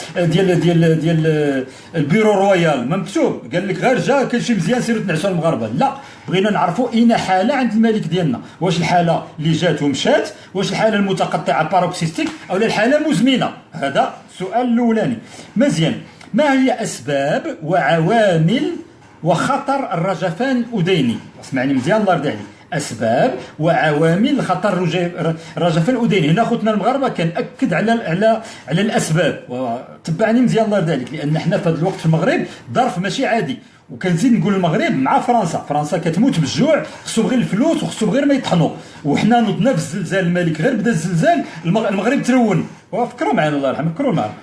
البيرو رويال، ما مكتوب. قال لك غير جا كان شي مزيان سيروا تنعسوا المغاربه، لا، بغينا نعرفوا اين حاله عند الملك ديالنا، واش الحاله اللي جات ومشات، واش الحاله المتقطعه باروكسيستيك او الحاله مزمنه؟ هذا السؤال الاولاني. مزيان، ما هي اسباب وعوامل وخطر الرجفان الأذيني؟ اسمعني مزيان الله يرضي عليك. اسباب وعوامل خطر الرجفان الأذيني. هنا خوتنا المغاربه كنأكد على الاسباب، وتبعني مزيان الله يرضي عليك، لان حنا في هذا الوقت في المغرب ظرف ماشي عادي. وكنزيد نقول المغرب مع فرنسا كتموت بالجوع، خصهم غير الفلوس وخصهم غير ما يطحنوا. وحنا نضنا في الزلزال الملك، غير بدا الزلزال المغرب ترون. وفكروا معنا الله يرحمه، فكروا معنا.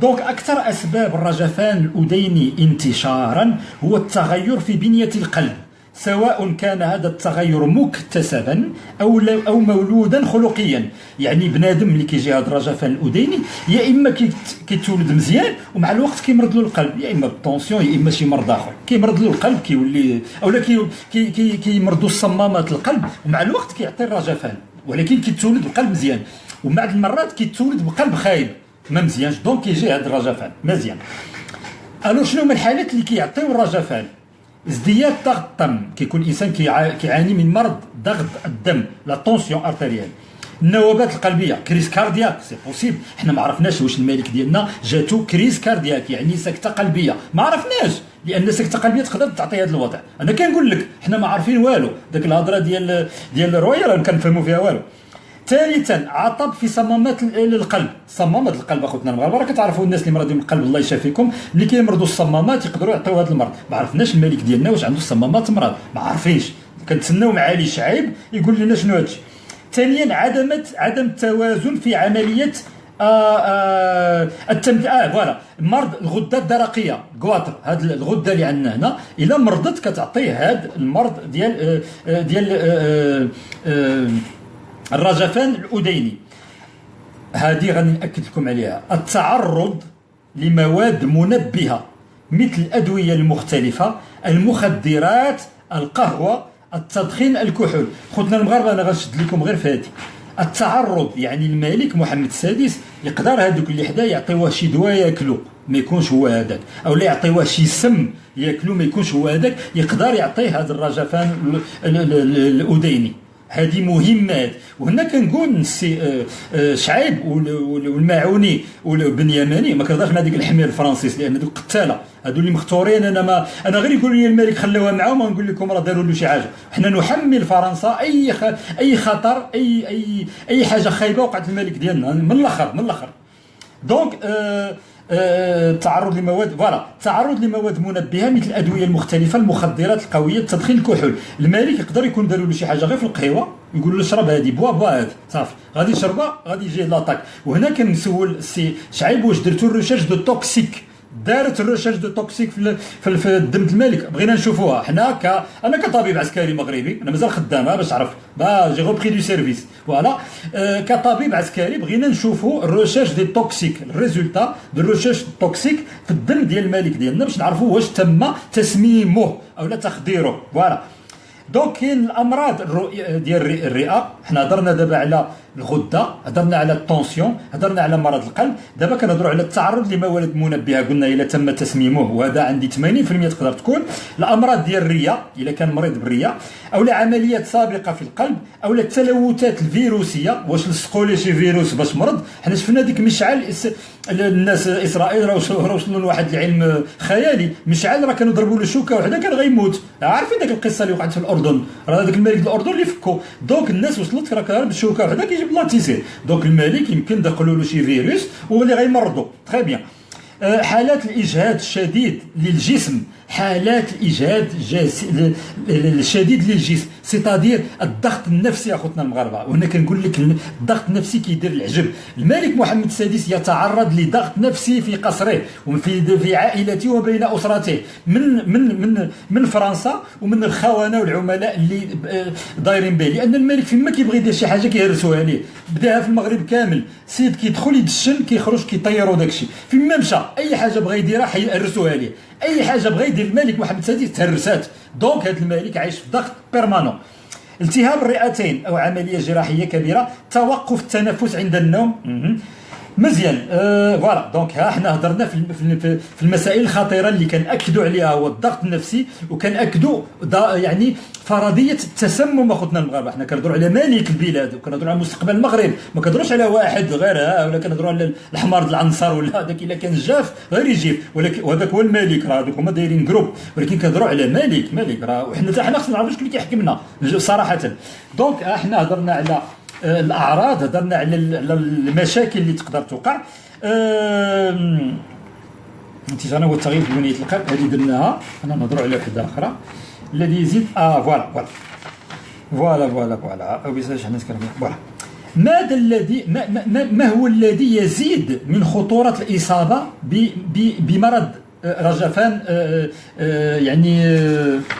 دونك اكثر اسباب الرجفان الأذيني انتشارا هو التغير في بنية القلب، سواء كان هذا التغير مكتسبا او مولودا خلقيا. يعني بنادم اللي كيجي هذا الرجفان الأذيني يا اما كيتولد مزيان ومع الوقت كيمرض له القلب، يا اما بالطونسيون يا اما شي مرض اخر كيمرض له القلب، كيولي اولا كيمرضوا الصمامات القلب ومع الوقت كيعطي الرجفان. ولكن كيتولد بقلب مزيان، وبعض المرات كيتولد بقلب خايب ما مزيانش، دونك كيجي هذا الرجفان مزيان. الو شنو هما الحالات اللي كيعطيو الرجفان؟ ازدياد ضغط الدم، كيكون الانسان كيعاني من مرض ضغط الدم، لا طونسيون ارتيريال. النوبات القلبيه، كريس كاردياك سي بوسيبل، حنا ما عرفناش واش الملك ديالنا جاتو كريس كاردياك يعني سكته قلبيه، ما عرفناش، لان سكته قلبيه تقدر تعطي هذا الوضع. انا كنقول لك حنا ما عارفين والو، داك الهضره ديال الرويال كنفهموا فيها والو. ثالثا عطب في صمامات القلب. صمامات القلب اخوتنا المغاربه راه كتعرفوا الناس اللي مرضين بالقلب الله يشافيكم، اللي كيمرضوا الصمامات يقدروا يعطيو هذا المرض. ما عرفناش الملك ديالنا واش عنده الصمامات مرض، ما عارفينش، كنتسناو معالي شعيب يقول لنا شنو هادشي. ثانيا عدم التوازن في عمليه فوالا مرض الغده الدرقيه كواتر. هذه الغده اللي عندنا هنا الا مرضت كتعطيه هذا المرض ديال الرجفان الأذيني. هذه غادي نأكد لكم عليها. التعرض لمواد منبهة مثل الأدوية المختلفة، المخدرات، القهوة، التدخين، الكحول. خوتنا المغاربة أنا غنشد لكم غير في هذه. التعرض يعني الملك محمد السادس يقدر هذوك اللي حدا يعطيوه شي دواء ياكلو ما يكونش هو هذاك، او لا يعطيوه شي سم ياكلو ما يكونش هو هذاك، يقدر يعطيه هذا الرجفان الأذيني. هذه مهمة. وهنا كنقول السي شعيب والماعوني والبنياماني ما كنهضرش مع ديك الحمير الفرنسيس، لان دوك قتاله هادو اللي مختورين. انا غير يقولوا لي الملك خلوها معاهم ونقول لكم راه داروا له شي حاجه. حنا نحمل فرنسا اي خطر، اي حاجه خايبه وقعت الملك ديالنا من الاخر. دونك تعرض لمواد منبهه مثل الادويه المختلفه، المخدرات القويه، التدخين، الكحول. الملك يقدر يكون داروا له شي حاجه غير في القهوه، يقول له اشرب هذه بوا هذه صافي، غادي يشربها غادي يجي لاطاك. وهنا كنسول السي شعيب واش درتوا الريشيرش دو توكسيك، دارت الريشيرش دو توكسيك في الدم الملك، بغينا نشوفوها حنا انا كطبيب عسكري مغربي، انا مازال خدامه باش عرف جي غوبري دو سيرفيس فوالا. كطبيب عسكري بغينا نشوفوا الريشيرش دي توكسيك، الريزولتا دو الريشيرش توكسيك في الدم ديال الملك ديالنا باش نعرفوا واش تم تسميمه او لا تخديره فوالا. دونك كاين الامراض ديال الرئه، حنا هضرنا دابا على الغده، هضرنا على الطونسيون، هضرنا على مرض القلب، دابا كنهضروا على التعرض لمواد منبهه. قلنا الا تم تسميمه وهذا عندي 80% تقدر تكون الامراض ديال الرئه الا كان مريض بالرئه، او عمليات سابقه في القلب، او التلوثات الفيروسيه. واش لصقوا ليه شي فيروس باش مرض؟ حنا شفنا ديك مشعل الناس اسرائيل راه وصلوا لواحد العلم خيالي. مشعل راه كانوا ضربوا له شوكه وحده كان غيموت. عارفين ديك القصه اللي وقعت في الاردن، راه داك الملك الاردن اللي فكو. دونك الناس وصلت راه كان بالشوكه وحده كيجيب لاتيسير. دونك الملك يمكن دخلوا له شي فيروس واللي غيمرضوا. تري بيان. حالات الاجهاد الشديد للجسم، حالات الاجهاد الشديد للجسم سيتادير الضغط النفسي اخوتنا المغاربه. وهنا كنقول لك الضغط النفسي كيدير العجب. الملك محمد السادس يتعرض لضغط نفسي في قصره وفي عائلته وبين اسرته من فرنسا ومن الخونه والعملاء اللي دايرين به، لان الملك فيما كيبغي يدير شي حاجه كيهرسوها ليه. بداها في المغرب كامل، سيد كيدخل يدشن كيخرج كيطيروا داكشي، فيما مشى اي حاجه بغى يديرها حيهرسوها ليه. اي حاجه بغى يدير الملك محمد السادس تهرسات. دونك هذا الملك عايش في ضغط بيرمانون. التهاب الرئتين او عمليه جراحيه كبيره، توقف التنفس عند النوم، مزيان. فوالا دونك ها حنا هضرنا في المسائل الخطيره اللي كنأكدوا عليها هو الضغط النفسي، وكنأكدوا يعني فرضيه التسمم اخوتنا المغاربه. حنا كنهضروا على ملك البلاد وكنهضروا على مستقبل المغرب، ما كنهضروش على واحد غير ولا كنهضروا على الحمار العنصر ولا هذاك الا كان جاف غير يجيب، ولكن وهذاك هو الملك، راه هذوك هما دايرين جروب، ولكن كنهضروا على ملك راه وحنا حتى حنا خصنا نعرفوا شكون اللي كيحكمنا صراحه. دونك حنا هضرنا على الاعراض، هضرنا على المشاكل اللي تقدر توقع. انتشار والتغيير في بنيه القلب هذه درناها. انا نهضروا على وحده اخرى الذي يزيد فوالا او بيساج حنا نتكلموا فوالا. ماذا الذي ما هو الذي يزيد من خطوره الاصابه بمرض رجفان يعني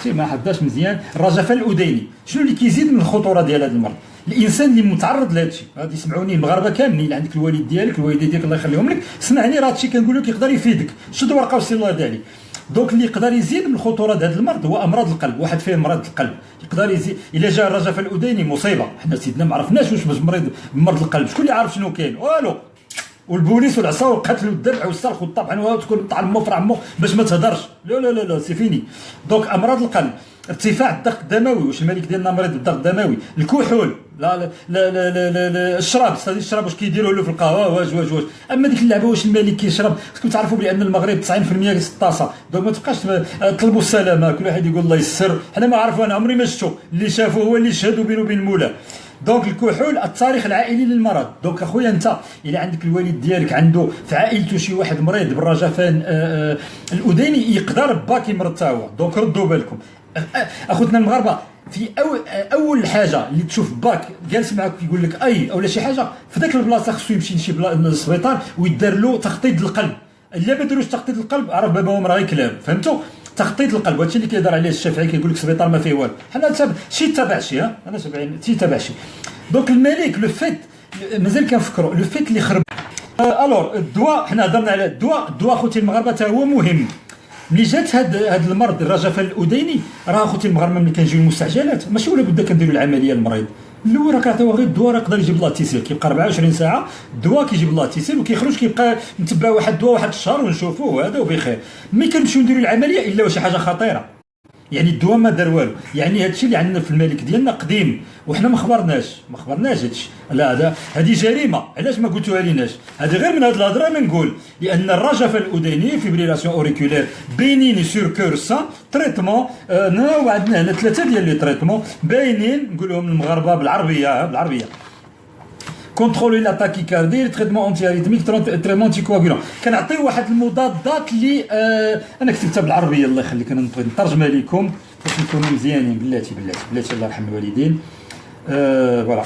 ما حداش مزيان الرجفان الأذيني؟ شنو اللي كيزيد من الخطوره ديال هذا المرض؟ الانسان اللي متعرض لهذا الشيء، غادي يسمعوني المغاربه كاملين اللي عندك الوالد ديالك الوالده ديالك الله يخليهم لك، سمعني راه هادشي كنقول لك يقدر يفيدك. شد ورقه وسير الله يرضي عليك. دونك اللي يقدر يزيد من خطوره هذا المرض هو امراض القلب. واحد فيه مرض القلب يقدر يزيد. الا جا الرجف الاذيني مصيبه، حنا سيدنا ما عرفناش واش مريض بمرض القلب، شكون اللي عارف شنو كاين؟ والو. والبوليس والعصا والقتل والذبح والسرق والطبع وتكون طعن مو فرع مو باش ما تهدرش. لا سي فيني. دونك امراض القلب، ارتفاع الضغط الدموي، واش الملك ديالنا مريض بالضغط الدموي، الكحول، لا الشراب، الشراب واش كيديروا له في القهوه، واش اما ديك اللعبه واش الملك كيشرب. خصكم تعرفوا بان المغرب 90% 16، دونك ما تبقاش تطلبوا السلامه، كل واحد يقول الله يسر. حنا ما عرفوا، انا عمري ما شفتو، اللي شافوه هو اللي يشهدوا بينه وبين مولاه. دونك الكحول، التاريخ العائلي للمرض. دونك اخويا انت الا عندك الوالد ديالك عنده في عائلته شي واحد مريض بالرجفان الاذيني، يقدر باك يمرض حتى هو. دونك ردوا بالكم اخوتنا المغاربه. في اول حاجه اللي تشوف باك جالس معاك يقول لك اي اولا شي حاجه، في ذاك البلاصه خصو يمشي لشي للسبيطار ويدار له تخطيط القلب. الا ما داروش تخطيط القلب عرف باباهم راه كلاب، فهمتوا؟ تخطيط القلب هادشي اللي كيهضر عليه الشافعي، كيقول لك السبيطار ما فيه والو. حنا شي تابع شي، انا سبعين شي تابع شي. دونك الملك لو فيت مازال كنفكروا لو فيت اللي خرب. الوغ الدواء، حنا هضرنا على الدواء خوتي المغاربه حتى هو مهم. ملي جات هاد المرض الرجفان الاذيني، راه خوتي المغاربه ملي كنجيو المستعجلات ماشي ولا بد كنديروا العمليه للمريض. الاول راه كيعطيوه غير الدواء، راه يقدر يجيب الله تيسير، كيبقى 24 ساعه الدواء كيجيب الله تيسير وكيخرج، كيبقى نتبعوا واحد الدواء واحد الشهر ونشوفوه هذا وبخير. ملي كنمشيو نديروا العمليه الا شي حاجه خطيره، يعني الدواء ما دار والو. يعني هادشي اللي عندنا في الملك ديالنا قديم وحنا ما خبرناش هادشي. لا هذه جريمه. علاش ما قلتوها ليناش؟ هذه غير من هاد الهضره ما نقول، لان الرجفه الاذينيه فيبريلاسيون اوريكولير بينين سور كور سان تريتمون. وعندنا هنا 3 ديال لي تريتمون باينين نقولوهم للمغاربه بالعربيه. كونترولي لا تاكيكاردي، تريتمون انتي اريتميك، تريتمون انتي كواغولون. كنعطيو واحد المضادات اللي انا كتبتها بالعربيه الله يخليك، انا نبغي نترجمها لكم باش نكونوا مزيانين. بلاتي الله يرحم الوالدين. فوالا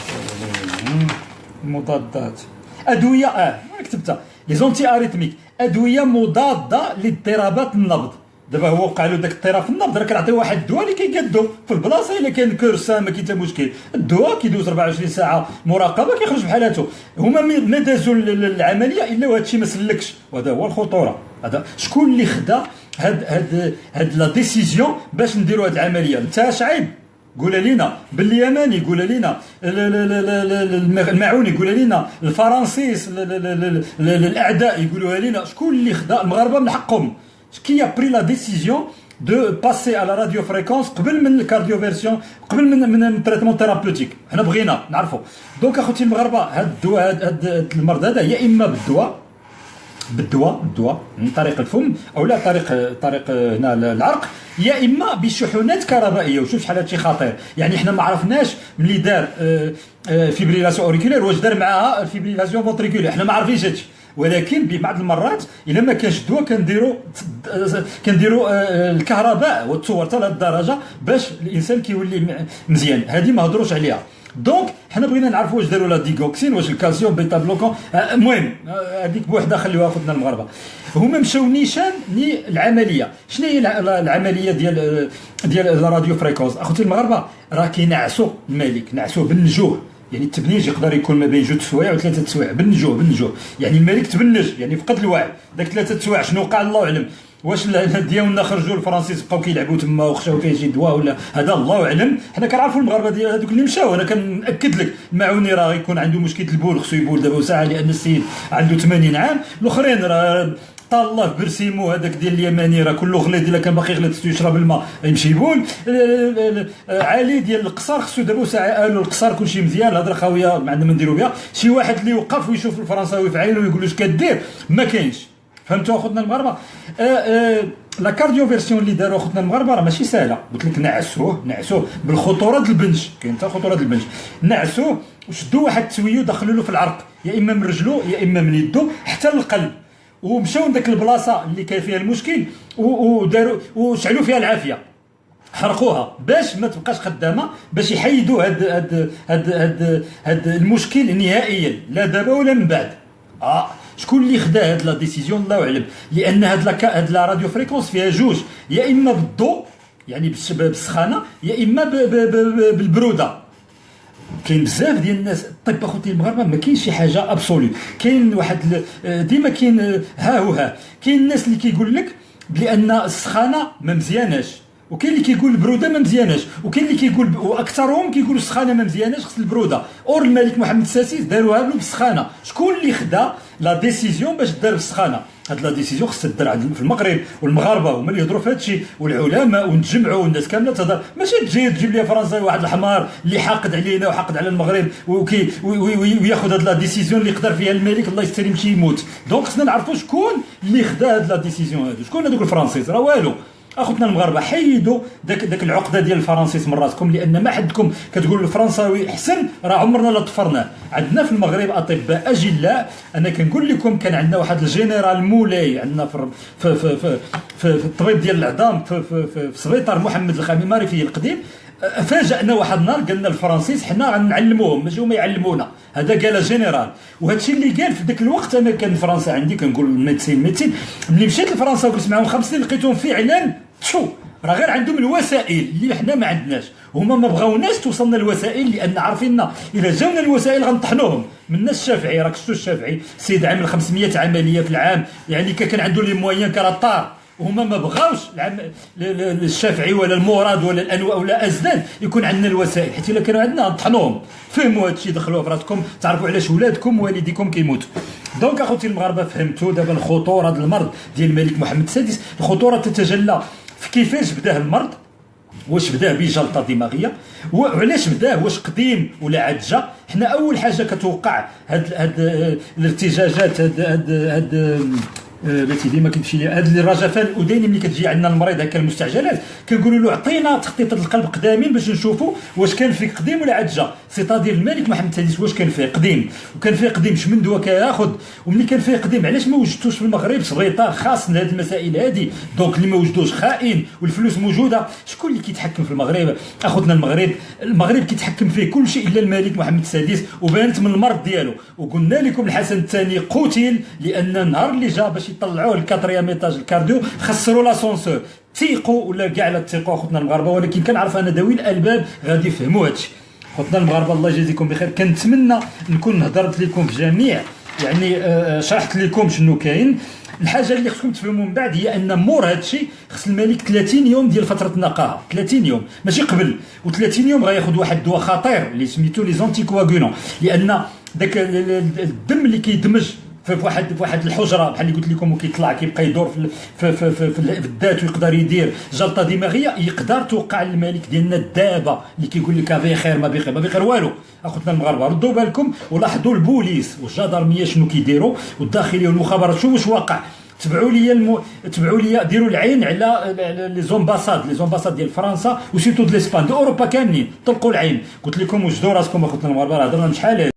مضادات ادويه كتبتها لي زونتي اريتميك، ادويه مضاده لاضطرابات النبض. دابا هو وقع له داك اضطراب في النبض، راه كنعطيو واحد الدواء اللي كيقادو في البلاصه. الا كان كرسان ما كاين حتى مشكل، الدواء كيدوز 24 ساعه مراقبه كيخرج بحالاته. هما ما دازوا العمليه الا وهذا الشيء ما سلكش، وهذا هو الخطوره. هذا شكون اللي خدا هاد لا ديسيزيون باش نديروا هاد العمليه؟ انت شعيب قول لينا، باليماني قول لينا، المعوني قول لينا، الفرنسيس الاعداء يقولوها لينا. شكون اللي خدا؟ المغاربه من حقهم. qui a pris la décision de passer à la radiofréquence قبل من الكارديوفيرسيون، قبل من التريتمون ثيرابيوتيك. حنا بغينا نعرفوا. دونك اخوتي المغاربه هاد الدواء هاد المرض هذا يا اما بالدواء من طريق الفم او لا طريق هنا العرق، يا اما بشحنات كهربائيه. وشوف شحال هادشي خطير. يعني حنا ما عرفناش ملي دار فيبريلاسيون اوريكولير واش دار معاها فيبريلاسيون فونتريكولير، حنا ما عارفينش هادشي. ولكن ببعض المرات الا ما كانش الدواء كنديروا الكهرباء وتصور حتى لهاد الدرجه باش الانسان كيولي مزيان. هذه ما هضروش عليها. دونك حنا بغينا نعرفوا واش داروا لا ديغوكسين، واش الكالسيوم بيتا بلوكون. المهم هذيك بوحده خليوها خوتنا المغاربه. هما مشاو نيشان للعمليه. شنو هي العمليه ديال الراديو فريكونس اخوتي المغاربه؟ راه كينعسوا الملك، نعسوه بالنجوح. يعني التبنيج يقدر يكون ما بين 2 سوايع و3 سوايع بالنجوح. يعني الملك تبنج، يعني فقد الوعي. داك 3 سوايع شنو وقع الله اعلم. واش ديالنا خرجوا الفرنسيس بقاو كيلعبوا تما وخشاو فيه شي دواء ولا هذا الله اعلم. حنا كنعرفوا المغاربه ديال هذوك اللي مشاو. انا كنأكد لك المعوني راه غيكون عنده مشكله البول، خصو يبول دابا ساعه لان السيد عنده 80 عام. الاخرين راه طالله برسيمو هذاك ديال اليماني راه كله غليظ، الا كان باقي غليظ خصو يشرب الماء يمشي يبول. علي ديال القصار خصو دابا ساعه قالوا القصار كلشي مزيان، الهضره خاويه ما عندنا ما نديروا بها. شي واحد اللي وقف ويشوف الفرنساوي في عينه ويقول له اش كدير ما كاينش. فهمتوا اخوتنا المغاربه؟ لا كارديو فيرسيون اللي داروا اخوتنا المغاربه راه ماشي سهله. قلت لك نعسوه بالخطوره ديال البنج، كاين حتى خطوره ديال البنج. نعسوه وشدوا واحد التويو دخلوا له في العرق، يا اما من رجلو يا اما من يدو حتى للقلب، ومشاو لذاك البلاصه اللي كان فيها المشكل وداروا وشعلوا فيها العافيه، حرقوها باش ما تبقاش خدامه، باش يحيدوا هاد المشكل نهائيا، لا دابا ولا من بعد. شكون اللي خدا هاد لا ديسيزيون الله اعلم، لان هاد لا راديو فريكونس فيها جوج، يا اما بالضوء يعني بالسخانه يا اما بالبروده. كاين بزاف ديال الناس الطب اخوتي المغاربه ما كاينش شي حاجه ابسولي، كاين واحد ديما كاين ها كاين الناس اللي كيقول لك بان السخانه ما مزياناش، وكاين اللي كيقول البروده ما مزياناش، وكاين اللي كيقول واكثرهم كيقولوا السخانه ما مزياناش خص البروده. اور الملك محمد السادس داروها له بالسخانه. شكون اللي خدا لا ديسيزيون باش دار بالسخانه؟ هاد لا ديسيزيون خصها تدار في المغرب، والمغاربه هما اللي يهضروا في هذا الشيء، والعلماء ونتجمعوا والناس كامله تهضر. ماشي تجيب لي فرنسا واحد الحمار اللي حاقد علينا وحاقد على المغرب وياخذ هاد لا ديسيزيون اللي يقدر فيها الملك الله يستر يمشي يموت. دونك خصنا نعرفوا شكون اللي خدا هاد لا ديسيزيون هادو، شكون هذوك الفرنسيس. راه والو اخوتنا المغاربه، حيدوا داك العقده ديال الفرنسيس من راسكم، لان ما حدكم كتقول الفرنساوي احسن، راه عمرنا لا طفرناه. عندنا في المغرب اطباء اجلاء. انا كنقول لكم كان عندنا واحد الجنرال مولاي عندنا في الطبيب ديال العظام في سبيطار محمد الخميماري فيه القديم. فاجأنا واحد النهار قال لنا الفرنسيس حنا غنعلموهم ماشي هما يعلمونا، هذا قال جنرال. وهذا الشيء اللي قال في ذاك الوقت انا كان فرنسا عندي كنقول ميدسين. ملي مشيت لفرنسا وجلست معاهم 5 سنين لقيتهم فعلا راه غير عندهم الوسائل اللي حنا ما عندناش، هما ما بغاوناش توصلنا الوسائل لان عارفيننا الا جاونا الوسائل غنطحنوهم. من الشافعي راك شفتوا الشافعي سيد عامل 500 عمليه في العام، يعني كان عنده لي مويان كراطار، وهما ما بغاوش الشافعي ولا المراد ولا الانواع ولا ازدان يكون عندنا الوسائل، حيت الا كانوا عندنا نطحنوهم. فهموا هذا الشيء، دخلوه في راسكم، تعرفوا علاش ولادكم والديكم كيموتوا. دونك اخوتي المغاربه فهمتوا دابا الخطوره ديال المرض ديال الملك محمد السادس. الخطوره تتجلى في كيفاش بداه المرض، واش بداه بجلطه دماغيه، وعلاش بداه، واش قديم ولا عاد جا. حنا اول حاجه كتوقع هاد الارتجاجات هاد التي ديما كتمشي لي هاد الرجفان الاذيني ملي كتجي عندنا المريض هكا المستعجلات كنقولوا له عطينا تخطيط القلب قدامين باش نشوفوا واش كان فيه قديم ولا عاد جا. سيتادير الملك محمد السادس واش كان فيه قديم، وكان فيه قديم شمن دواء كياخذ، وملي كان فيه قديم علاش ما وجدتوش في المغرب سبيطار خاص لهاد المسائل هادي. دونك اللي ما وجدوش خائن والفلوس موجوده. شكون اللي كيتحكم في المغرب اخوتنا؟ المغرب كيتحكم فيه كل شيء الا الملك محمد السادس، وبانت من المرض ديالو. وقلنا لكم الحسن الثاني قتل لان النهار اللي جا باش يطلعوه الكاتريام ايطاج الكارديو خسروا لاسونسور. تيقوا ولا كاع لا تيقوا اخوتنا المغاربه، ولكن كنعرف انا ذوي الالباب غادي يفهموا هادشي. اخوتنا المغاربه الله يجازيكم بخير. كنتمنى نكون هضرت لكم في جميع يعني شرحت لكم شنو كاين. الحاجه اللي خصكم تفهموا من بعد هي ان مور هادشي خص الملك 30 يوم ديال فتره نقاهه، 30 يوم ماشي قبل، و30 يوم غياخذ واحد الدواء خطير اللي سميتو لي زونتيكواغولون، لان داك الدم اللي كيدمج في واحد الحجره بحال اللي قلت لكم وكيطلع كيبقى يدور في الذات ويقدر يدير جلطه دماغيه، يقدر توقع الملك ديالنا الدابه اللي كيقول لك بخير ما بخير والو. اخوتنا المغاربه ردوا بالكم ولاحظوا البوليس والجدرميه شنو كيديروا والداخليه والمخابرات شوفوا واش واقع. تبعوا لي ديروا العين على لي زومباساد ديال فرنسا وسيرتو ديال اسبان ديال اوروبا كاملين، طلقوا العين. قلت لكم وجدوا راسكم اخوتنا المغاربه، هضرنا شحال